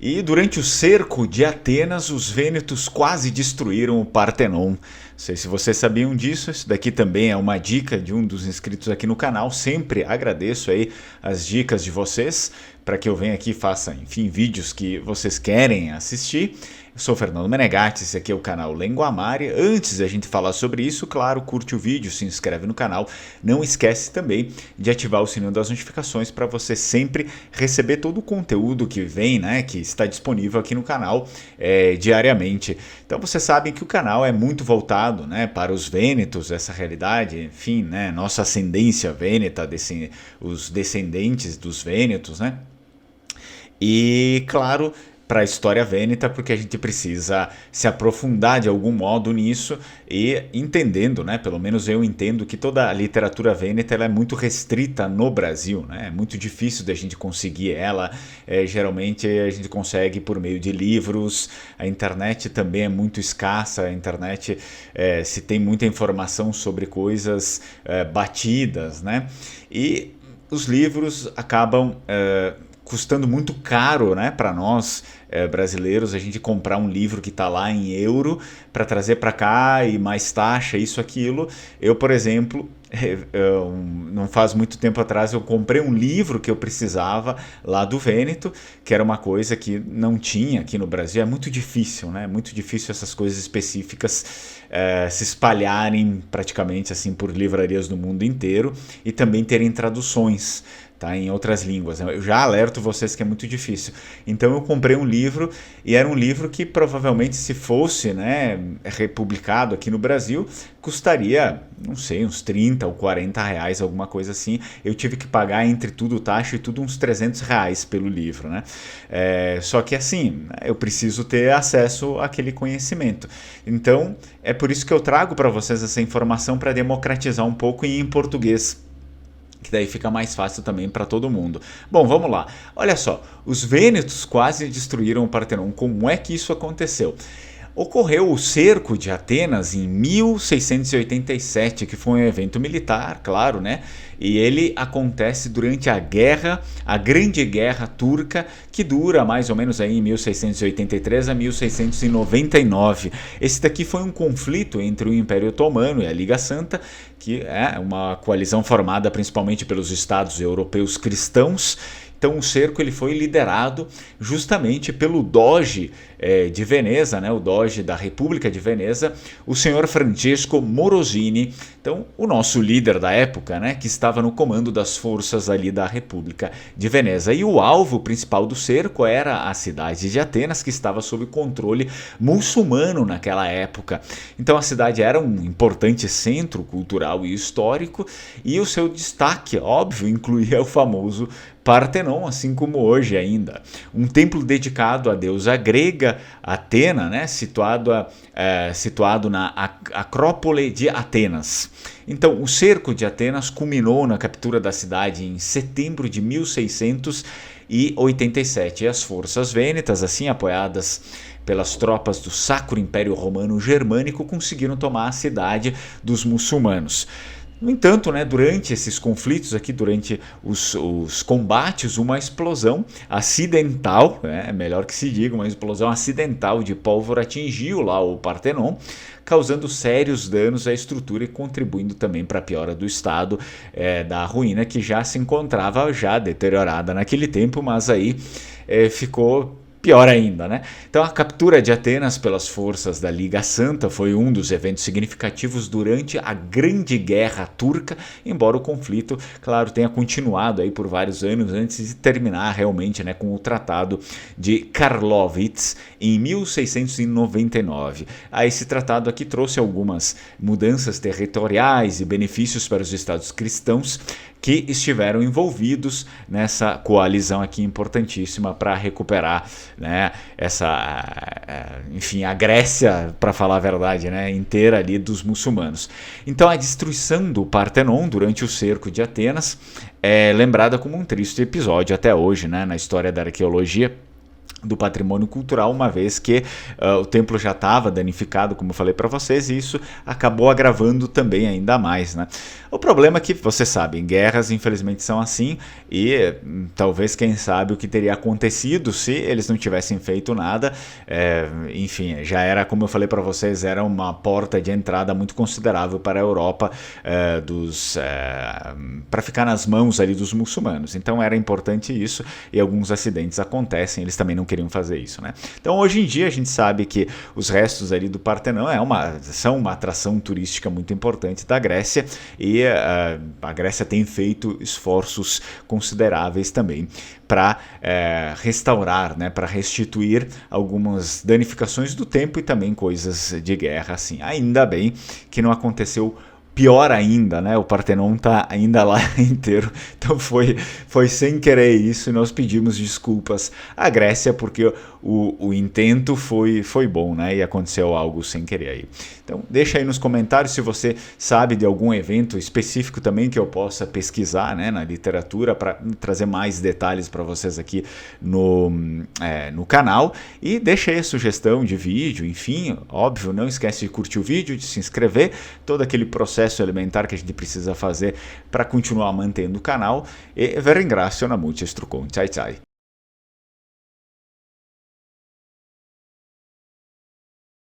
E durante o cerco de Atenas, os vênetos quase destruíram o Partenon. Não sei se vocês sabiam disso, isso daqui também é uma dica de um dos inscritos aqui no canal. Sempre agradeço aí as dicas de vocês para que eu venha aqui e faça, enfim, vídeos que vocês querem assistir. Eu sou o Fernando Menegatti, esse aqui é o canal Lengoamare. Antes da gente falar sobre isso, claro, curte o vídeo, se inscreve no canal. Não esquece também de ativar o sininho das notificações para você sempre receber todo o conteúdo que vem, né, que está disponível aqui no canal diariamente. Então vocês sabem que o canal é muito voltado, né, para os vênetos, essa realidade, enfim, né, nossa ascendência vêneta, os descendentes dos vênetos, né? E, claro, para a história vêneta, porque a gente precisa se aprofundar de algum modo nisso e entendendo, né, pelo menos eu entendo que toda a literatura vêneta ela é muito restrita no Brasil, né, é muito difícil da gente conseguir ela, geralmente a gente consegue por meio de livros, a internet também é muito escassa, a internet se tem muita informação sobre coisas batidas, né, e os livros acabam custando muito caro, né, para nós brasileiros, a gente comprar um livro que está lá em euro para trazer para cá e mais taxa, isso, aquilo. Eu, por exemplo, não faz muito tempo atrás eu comprei um livro que eu precisava lá do Vêneto, que era uma coisa que não tinha aqui no Brasil. É muito difícil, né? É muito difícil essas coisas específicas se espalharem praticamente assim por livrarias do mundo inteiro e também terem traduções, tá, em outras línguas. Eu já alerto vocês que é muito difícil. Então eu comprei um livro e era um livro que provavelmente se fosse, né, republicado aqui no Brasil, custaria, não sei, uns 30 ou 40 reais, alguma coisa assim. Eu tive que pagar entre tudo, taxa e tudo, uns 300 reais pelo livro, né? Só que assim, eu preciso ter acesso àquele conhecimento. Então é por isso que eu trago para vocês essa informação para democratizar um pouco em português, que daí fica mais fácil também para todo mundo. Bom, vamos lá. Olha só, os vênetos quase destruíram o Partenon. Como é que isso aconteceu? Ocorreu o cerco de Atenas em 1687, que foi um evento militar, claro, né? E ele acontece durante a Grande Guerra Turca, que dura mais ou menos aí em 1683 a 1699. Esse daqui foi um conflito entre o Império Otomano e a Liga Santa, que é uma coalizão formada principalmente pelos estados europeus cristãos. Então o cerco ele foi liderado justamente pelo Doge de Veneza, né, o Doge da República de Veneza, o senhor Francesco Morosini, então o nosso líder da época, né, que estava no comando das forças ali da República de Veneza. E o alvo principal do cerco era a cidade de Atenas, que estava sob controle muçulmano naquela época. Então a cidade era um importante centro cultural e histórico e o seu destaque, óbvio, incluía o famoso Partenon, assim como hoje ainda. Um templo dedicado à deusa grega Atena, né, situado na Acrópole de Atenas. Então, o cerco de Atenas culminou na captura da cidade em setembro de 1687. E as forças vênetas, assim apoiadas pelas tropas do Sacro Império Romano Germânico, conseguiram tomar a cidade dos muçulmanos. No entanto, né, durante esses conflitos aqui, durante os combates, uma explosão acidental, melhor que se diga, uma explosão acidental de pólvora atingiu lá o Partenon, causando sérios danos à estrutura e contribuindo também para a piora do estado da ruína, que já se encontrava já deteriorada naquele tempo, mas aí ficou pior ainda, né? Então a captura de Atenas pelas forças da Liga Santa foi um dos eventos significativos durante a Grande Guerra Turca, embora o conflito, claro, tenha continuado aí por vários anos antes de terminar realmente, né, com o Tratado de Karlowitz em 1699. Esse tratado aqui trouxe algumas mudanças territoriais e benefícios para os estados cristãos que estiveram envolvidos nessa coalizão aqui importantíssima para recuperar, né, enfim, a Grécia, para falar a verdade, né, inteira ali dos muçulmanos. Então a destruição do Partenon durante o cerco de Atenas é lembrada como um triste episódio até hoje, né, na história da arqueologia. do patrimônio cultural, uma vez que o templo já estava danificado, como eu falei para vocês, e isso acabou agravando também ainda mais, né? O problema é que, vocês sabem, guerras infelizmente são assim, e talvez, quem sabe, o que teria acontecido se eles não tivessem feito nada, enfim, já era, como eu falei para vocês, era uma porta de entrada muito considerável para a Europa, para ficar nas mãos ali dos muçulmanos. Então era importante isso, e alguns acidentes acontecem, eles também não queriam fazer isso, né? Então hoje em dia a gente sabe que os restos ali do Partenão são uma atração turística muito importante da Grécia, e a Grécia tem feito esforços consideráveis também para restaurar, né, para restituir algumas danificações do tempo e também coisas de guerra, assim. Ainda bem que não aconteceu pior ainda, né? O Partenon tá ainda lá inteiro, então foi sem querer isso, e nós pedimos desculpas à Grécia, porque o intento foi bom, né? E aconteceu algo sem querer aí. Então deixa aí nos comentários se você sabe de algum evento específico também que eu possa pesquisar, né, na literatura, para trazer mais detalhes para vocês aqui no canal, e deixa aí a sugestão de vídeo, enfim, óbvio, não esquece de curtir o vídeo, de se inscrever, todo aquele processo elementar que a gente precisa fazer para continuar mantendo o canal. E vi ringrazio, na multi strucon. Ciao ciao.